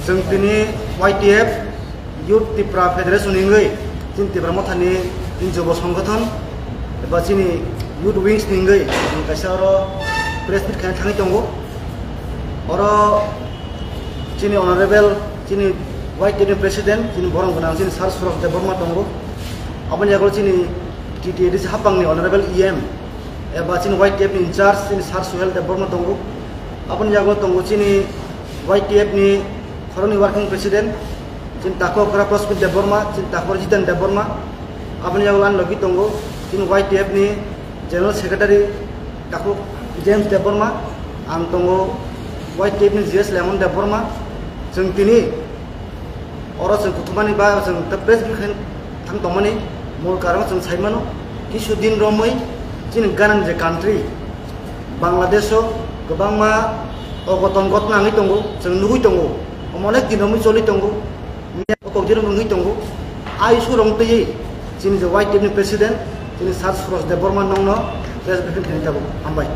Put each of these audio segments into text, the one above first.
जों दिनै YTF Youth Tripura Federation हिंगै जों Tripura मथानि जुब संगठन एबा जोंनि Youth Wings हिंगै जों खायसे आरो प्रेस मिट खालामनो थाङै दङ आरो जोंनि अनारेबल जोंनि YTF प्रेसिडेन्ट जोंनि बरं गोनां जोंनि सार सुरज देबबर्मा दङ आबनि आगोल जोंनि TTADC हापांनि अनारेबल EM एबा जोंनि YTF नि इनचार्ज जोंनि सार सुहेल देबबर्मा दङ आबनि आगोल दङ जोंनि YTF नि खरनि वार्किं प्रेसिडेन्ट जों ताको करा प्रस्मित देबबर्मा जों ताको जितेन देबबर्मा आबनि आगोल आन लगि दङ जोंनि YTF नि जनरल सेक्रेटारि ताको जेम्स देबबर्मा आं दङ YTF नि GS लेमन देबबर्मा जों दिनै अर जों कुटुमानि बा जों प्रेस बिखान थां दमानि मूल कारण जों साइमानो किसु दिन रमै जों गानां जे कान्ट्रि बांलादेशआव गोबां मा अगतन गतनाङै दङ जों नुहै दङ अनेक दिनमै चलि दङ अकदिन नुहै दङ आइसु रंतयै जोंनि जे YTF नि प्रेसिडेन्ट जोंनि सार सुरज देबबर्मा नंनो प्रेस बिखान थांनि थागौ हामबाय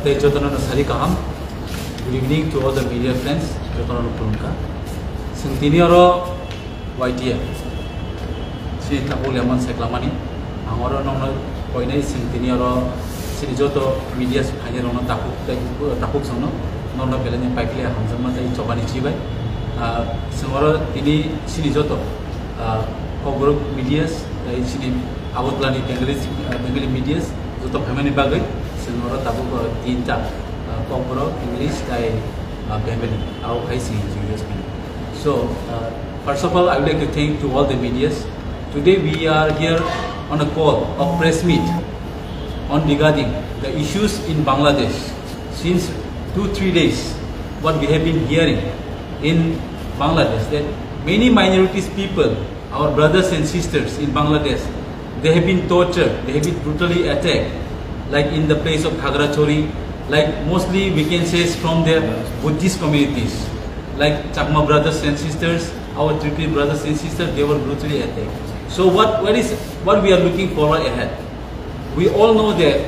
Teh jotono sari kaham. Good evening to all the media friends. Jotono pulunka. Sentini oro YTF. Si tahu liaman seklamani. Angoro nono poinai sentini oro si joto media hanya nono takuk sono. Nono belanya paikle hamzama tai cobani cibai. Semua ini si joto. Kogro media dari sini awat lani Bengali media. Joto family bagai. Semua tabuk tinta Kogro English dan Bengali. Aku kaisi USP. So first of all, I would like to thank to all the medias. Today we are here on a call of press meet on regarding the issues in Bangladesh. Since 2-3 days, what we have been hearing in Bangladesh that many minorities people, our brothers and sisters in Bangladesh, they have been tortured, they have been brutally attacked. Like in the place of Khagrachori, like mostly we can say from the Buddhist communities, like Chakma brothers and sisters, our Tripuri brothers and sisters, they were brutally attacked. So what we are looking forward ahead? We all know that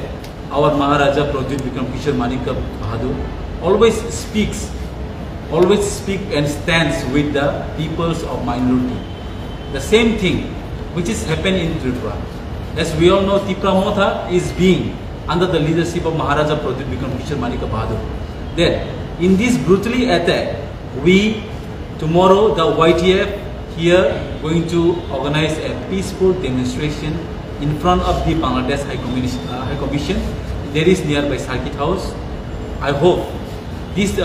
our Maharaja Pradyut Vikram Kishore Manika Bahadur always speak and stands with the peoples of minority. The same thing which is happening in Tripura. As we all know, Tripura Motha is being under the leadership of Maharaja Pradyut Vikram Kishore Manika Bahadur. Then, in this brutally attack, we tomorrow the YTF here going to organize a peaceful demonstration in front of the Bangladesh High Commission. There is nearby Circuit House. I hope this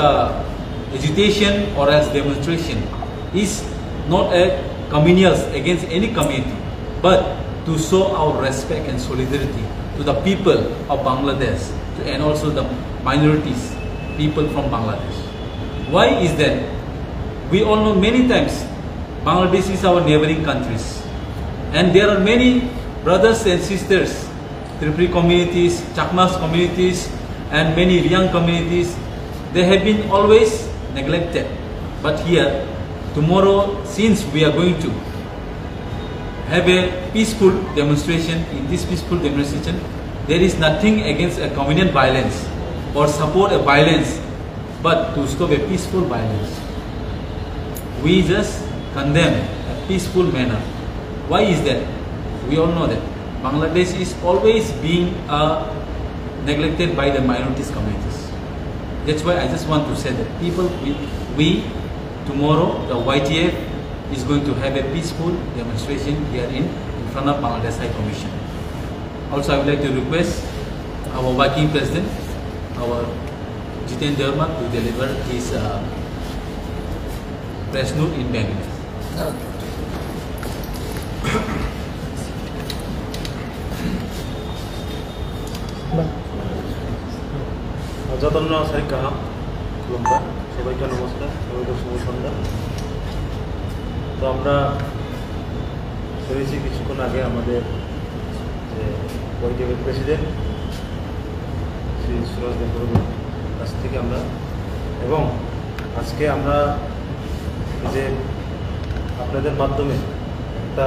agitation or as demonstration is not a communal against any community, but to show our respect and solidarity to the people of Bangladesh and also the minorities, people from Bangladesh. Why is that? We all know many times Bangladesh is our neighboring countries, and there are many brothers and sisters, Tripuri communities, Chakmas communities, and many young communities. They have been always neglected. But here, tomorrow, since we are going to have a peaceful demonstration, in this peaceful demonstration, there is nothing against a communal violence or support a violence, but to stop a peaceful violence. We just condemn a peaceful manner. Why is that? We all know that Bangladesh is always being neglected by the minorities communities. That's why I just want to say that we tomorrow the YTF is going to have a peaceful demonstration here in front of Bangladesh High Commission. Also, I would like to request our working president, our Jiten Derma, to deliver his press note in Bengali. যতন্য Sarika লম্বা সবাইকে নমস্কার, সবাইকে শুভ সন্ধ্যা। তো আমরা শুনেছি কিছুক্ষণ আগে আমাদের যে YTF প্রেসিডেন্ট শ্রী সুরজ দেববর্মার কাছ থেকে আমরা, এবং আজকে আমরা যে আপনাদের মাধ্যমে একটা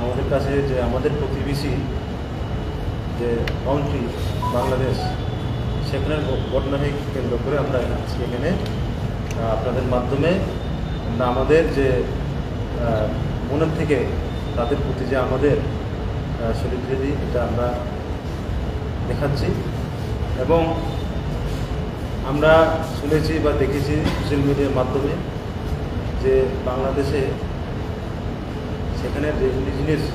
আমাদের কাছে যে আমাদের প্রতিবেশী যে কান্ট্রি বাংলাদেশ, সেখানের ঘটনাকে কেন্দ্র করে আমরা আজকে এখানে আপনাদের মাধ্যমে আমরা আমাদের যে মনের থেকে তাদের প্রতি যে আমাদের সলিডারিটি এটা আমরা দেখাচ্ছি। এবং আমরা শুনেছি বা দেখেছি সোশ্যাল মিডিয়ার মাধ্যমে যে বাংলাদেশে সেখানে যে ইন্ডিজিনিয়াস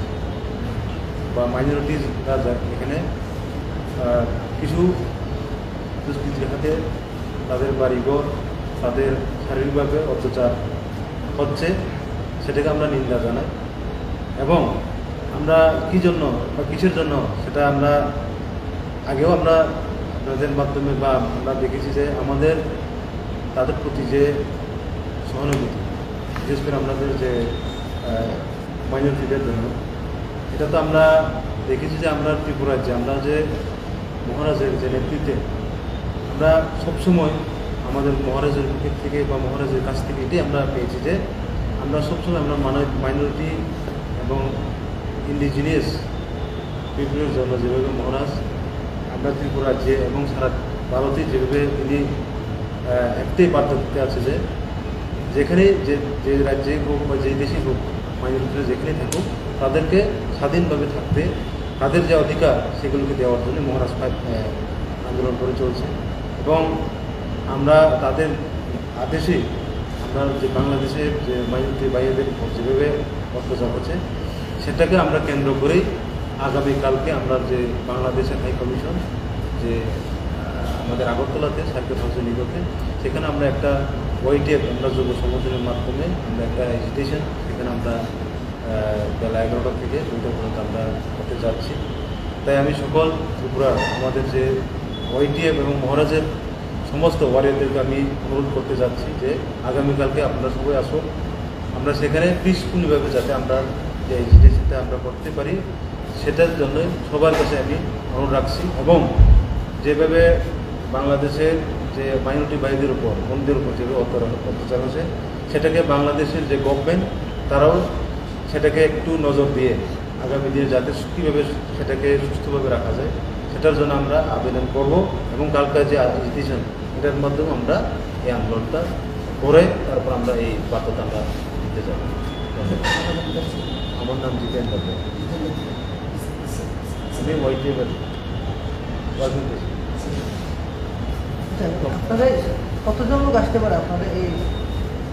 বা মাইনরিটিসরা এখানে কিছু দুষ্কৃতির হাতে তাদের বাড়িঘর তাদের শারীরিকভাবে অত্যাচার হচ্ছে, সেটাকে আমরা নিন্দা জানাই। এবং আমরা কী জন্য বা কিসের জন্য সেটা আমরা আগেও আমরা আপনাদের মাধ্যমে বা আমরা দেখেছি যে আমাদের তাদের প্রতি যে সহানুভূতি, বিশেষ করে আমাদের যে মাইনরিটিদের জন্য, এটা তো আমরা দেখেছি যে আমরা ত্রিপুরার যে আমরা যে মহারাজের যে নেতৃত্বে আমরা সবসময় আমাদের মহারাজের মুখের থেকে বা মহারাজের কাছ থেকে এটাই আমরা পেয়েছি যে আমরা সবসময় আমরা মাইনরিটি এবং ইন্ডিজিনিয়াস পিপুলের জন্য যেভাবে মহারাজ আমরা ত্রিপুরা রাজ্যে এবং সারা ভারতে যেভাবে তিনি একটাই বার্তা দিতে আছে যে যেখানে যে রাজ্যে হোক বা যে দেশে হোক মাইনরিটিরা যেখানেই থাকুক তাদেরকে স্বাধীনভাবে থাকতে তাদের যে অধিকার সেগুলোকে দেওয়ার জন্য মহারাজ আন্দোলন করে চলছে। এবং আমরা তাদের আদেশে আমরা যে বাংলাদেশের যে মাইনরিটি ভাইদের যেভাবে অত্যাচার হচ্ছে সেটাকে আমরা কেন্দ্র করেই আগামীকালকে আমরা যে বাংলাদেশের হাই কমিশন যে আমাদের আগরতলাতে সার্কিট হাউসের নিকটে সেখানে আমরা একটা ওয়াইটিএফ আমরা যুব সংগঠনের মাধ্যমে আমরা একটা এজিটেশন সেখানে আমরা বেলা 11টা থেকে 2টা পর্যন্ত আমরা করতে যাচ্ছি। তাই আমি সকল ত্রিপুরা আমাদের যে ওয়াইটিএফ এবং মহারাজের সমস্ত ওয়ারিয়রদেরকে আমি অনুরোধ করতে যাচ্ছি যে আগামীকালকে আপনারা সবাই আসুন, আমরা সেখানে পিসফুলিভাবে যাতে আমরা যে এজিটেশনটা আমরা করতে পারি সেটার জন্য সবার কাছে আমি অনুরোধ রাখছি। এবং যেভাবে বাংলাদেশের যে মাইনরিটি ভাইদের উপর বোনদের উপর যেভাবে অত্যাচার হচ্ছে সেটাকে বাংলাদেশের যে গভর্নমেন্ট তারাও সেটাকে একটু নজর দিয়ে আগামী দিনে যাতে কীভাবে সেটাকে সুস্থভাবে রাখা যায় সেটার জন্য আমরা আবেদন করব। এবং কালকার যে এজিটেশন এটার মাধ্যমে আমরা এই আন্দোলনটা করে তারপর আমরা এই বার্তাটা আমরা দিতে যাব। আমার নাম জিতেন দত্ত, আমি ওয়াইটিএফের ওয়ার্কিং প্রেসিডেন্ট। আপনাদের কতজন লোক আসতে পারে আপনাদের এই?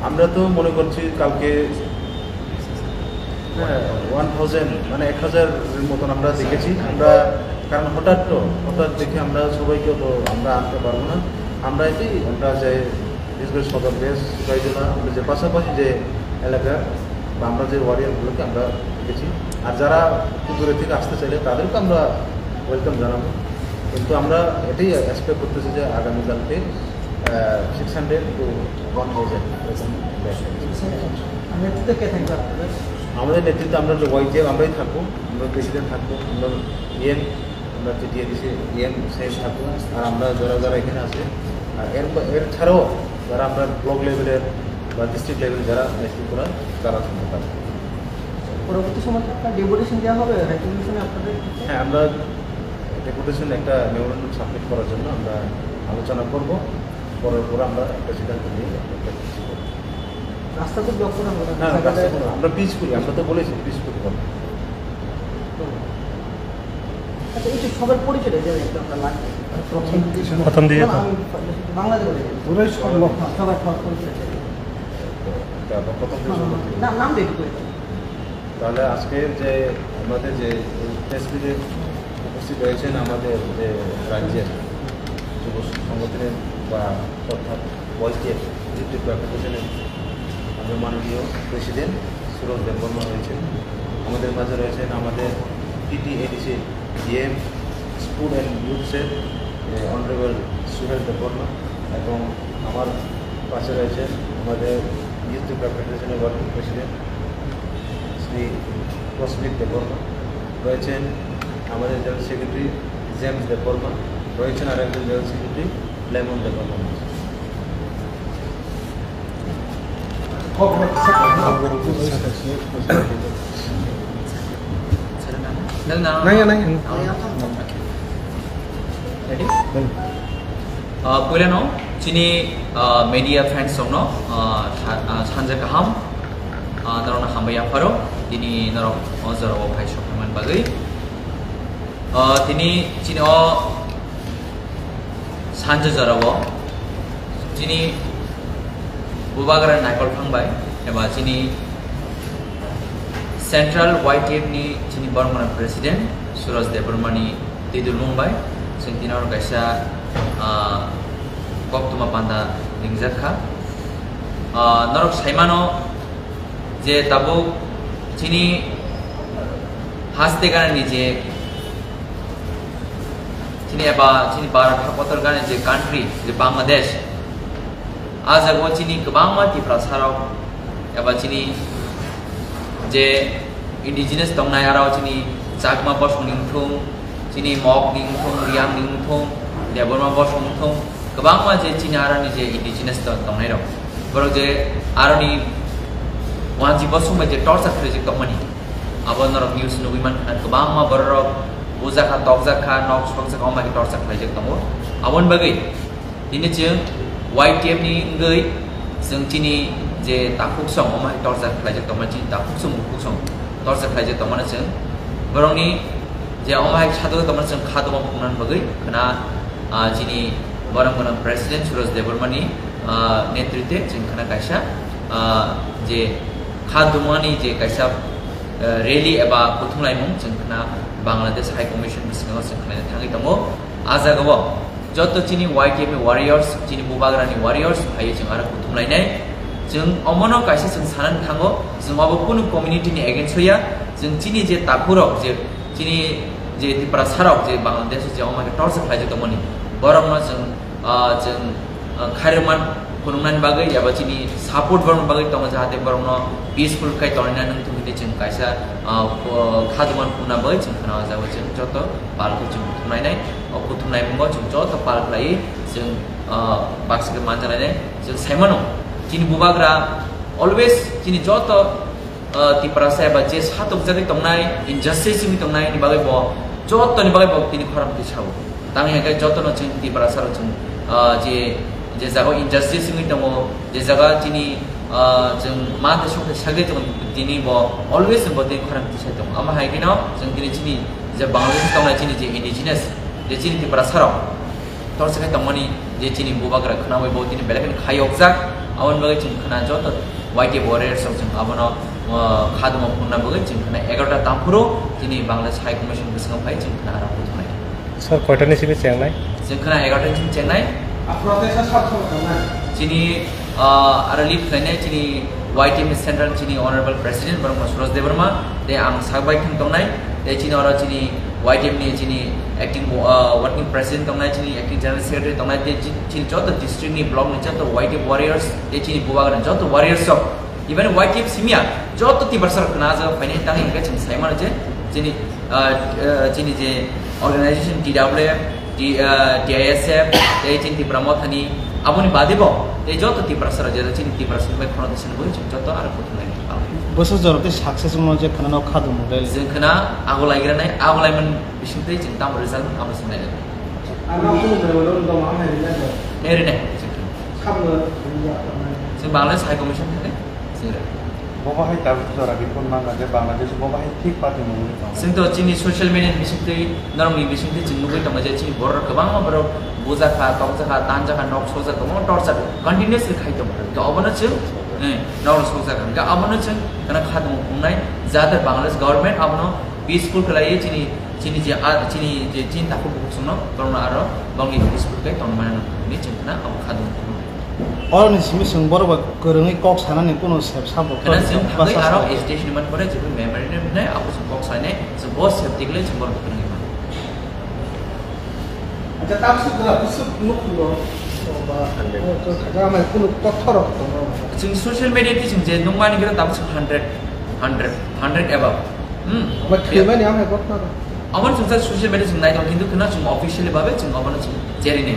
আমরা তো মনে করছি কালকে 1000 মানে 1000-এর মতন আমরা দেখেছি। আমরা কারণ হঠাৎ দেখে আমরা সবাইকে তো আমরা আনতে পারবো না। আমরা এটাই আমরা যে বিশেষ করে সদর বেশ জেলা আমরা যে পাশাপাশি যে এলাকা বা আমরা যে ওয়ারিয়ারগুলোকে আমরা দেখেছি, আর যারা দূরে থেকে আসতে চাইলে তাদেরকে আমরা ওয়েলকাম জানাবো। কিন্তু আমরা এটাই এক্সপেক্ট করতেছি যে আগামীকালকে 600 to 1000 নেতৃত্বে কে থাকবে আপনাদের? আমাদের নেতৃত্বে আমরা ওয়াইটিএফ আমরাই থাকবো, আমরা প্রেসিডেন্ট থাকবো, আমরা ইএম আমরা টিটিএডিসি ইএম সাহেব থাকবো, আর আমরা যারা এখানে আছে। আর এর ছাড়াও যারা আমরা ব্লক লেভেলের বা ডিস্ট্রিক্ট লেভেলের যারা নেতৃত্ব করা তারা থাকতে পারবে। পরবর্তী সময় একটা ডেপুটেশন দেওয়া হবে হাই কমিশনে আপনাদের? হ্যাঁ, আমরা ডেপুটেশন একটা মেমোরেন্ডাম সাবমিট করার জন্য আমরা আলোচনা করব, করার পর আমরা একটা সিদ্ধান্ত নিয়ে একটা কিছু করব। রাস্তা তো ব্লক করা হবে? হ্যাঁ, আমরা পিচ করি, আমরা তো বলেছি পিচ করতে পারবো। আচ্ছা, এই যে সবার পরিচয় দেওয়া একটু আপনার লাগবে প্রথম দিয়ে বাংলাদেশে সবার পরিচয় নাম দেখতে। তাহলে আজকের যে আমাদের যে প্রেসিডেন্টে উপস্থিত রয়েছেন আমাদের যে রাজ্যের যুব সংগঠনের বা অর্থাৎ ওয়াইটিএফ ডিস্ট্রিক্ট ফেডারেশনের আমাদের মাননীয় প্রেসিডেন্ট সুরজ দেববর্মা রয়েছেন। আমাদের মাঝে রয়েছেন আমাদের টিটিএডিসি ডিএম স্কুল অ্যান্ড ইউথসের অনারেবল সুহেল দেববর্মা, এবং আমার পাশে রয়েছেন আমাদের ইউথ ফেডারেশনের ওয়ার্কিং প্রেসিডেন্ট শ্রী প্রস্মিত দেববর্মা, রয়েছেন আমাদের জেনারেল সেক্রেটারি জেমস দেববর্মা, রয়েছেন আর একজন জেনারেল সেক্রেটারি লেমন দেববর্মা। नहीं नहीं Ready? Poilano, Chini media friends sono, Sanja Kaham, Narona Hambaya Faro, Dini Narok Ozaro Pai Shokaman Bagay. Tini Chini o Sanja Zarawo, Chini Bubagaran Nakol Pangbai, Eba Chini Central YTF ni Chini Burman President, Suraj Devarmani Didu Mumbai, Sentinor Gaisa Koptuma Panda Lingzakha, Norok Saimano, Je Tabu Chini Hastegan je Chini Bharat Hapotargan je country, je Bangladesh. Azago Chini Kabama Tiprasaro, Eba Chini je indigenous Tongnai Arao Chini, Chakma Bosch Ningtung, Chini Mok Ningtung, Riam Ningtung, Deborma Bosch Ningtung, Kabama je Chini Arani je indigenous Tongnai. Bro je Arani Wanji Bosuma je Torsa Project Company. Abonor of News Nubiman and Kabama Borok, Uzaka, Tokzaka, Nox, Foxaka, Omaki Torsa Project Tomo. Abon Bagay, Dinichung, YTF ni Gay, Sungtini, je Takuk Song, Omaki Torsa Project Tomachi, Takuk Song, Torsa Project Tomanachung, Boroni, je Omaki Shadow Tomanachung, Kadoma Punan Bagay, Kana, Jini, Boramana President, Suraj Devarmani, Netrite, Jinkana Kaisha, je Kadumani, je Kaisa. Rally about Putumlaimung, Jinkana, Bangladesh High Commission, Tangitamo, Azagawa, Joto Chini, YTF Warriors, Chini Bubagrani Warriors, Hayaching Ara Putumlaine, Jung Omono Kaisas and Sanan Tango, Zumabapunu community against Soya, Jung Chini Jet Takuro, Chini Jet Prasarok, Bangladesh, Omaka Torsa Plajatomoni, Boroma, Jung Karaman. Kununan bagai ya bacini support baru bagai tong jahate baru no peaceful kai torina nung tu kita ceng kaisa khaduman puna bagai ceng kana jawa ceng joto palku ceng tunai nai aku tunai mungo ceng joto palku lai ceng baksa ke manjala nai ceng semano cini bubagra always cini joto ti perasa baca satu jadi tong nai injustice ini tong nai ni bagai bo joto ni bagai bo tini koram kisau tangi yang kai joto no ceng ti perasa ceng je jaga injustice ini temu je jaga cini jeng mata syukur sahaja temu dini bo always bo dini koran tisai temu ama hai kina jeng dini cini je Bangladesh temu cini je indigenous je cini di perasarok tor sekai temu ni je cini bubagra kena we bo dini belakan khayok jak awan bagai cini kena jauh YTF Warriors jeng abono khadu mau punna bagai cini kena 11 tampuro cini Bangladesh High Commission bersama bagai cini kena arah putu naik. Sir, kota ni sini Chennai. Jeng kena 11 cini Chennai. Chini Aralip Kane, Chini YTF Central, Chini Honorable President, Barma Suraj Devarma, they am Sabai Tongnai, they Chini or Chini YTF ni Chini acting working President Tongnai, Chini acting General Secretary Tongnai, they Chini Jota district ni block ni Jota YTF Warriors, they Chini Bubagan Jota Warriors of even YTF Simia, Jota Tibersar Kanaza, Finance Tangi Gachin Simon Chini Chini organization TWF. DISF, they Chinti Pramothani, Abuni Badibo, they Joto Tiprasara, Chinti Tiprasar, Foundation, Joto Araputu. Bosses of this success project can now cut them. Zinkana, Agolaigrana, Agolaiman, Bishop Page, and Tam result, Amazon. I'm not Bangladesh High Commission. Boba hai tahu tu orang Bipun mana je Bangladesh boba hai ठीक बात है मुझे Sinto Chini social media bisinte normally bisinte Chinnugai tamaje Chini border kabang baro boza kha tokza kha tanja kha nok soza kamo torsa continuously khai to to abana chil nok soza kha ga abana chil kana khadam punai zyada Bangladesh government abano peaceful kalai Chini Chini je Chin taku buksuno korona aro bangi peaceful kai tonman ni china ab khadam All is missing what about currently Cox and Nicono sample. Can I say, Haro is station for a memory? I was a box on it, so both have taken it about the social media teaching, no one get up to 100 above. But human, I have got I want to social media tonight on Hindu Kanachum officially Babich and Jerry.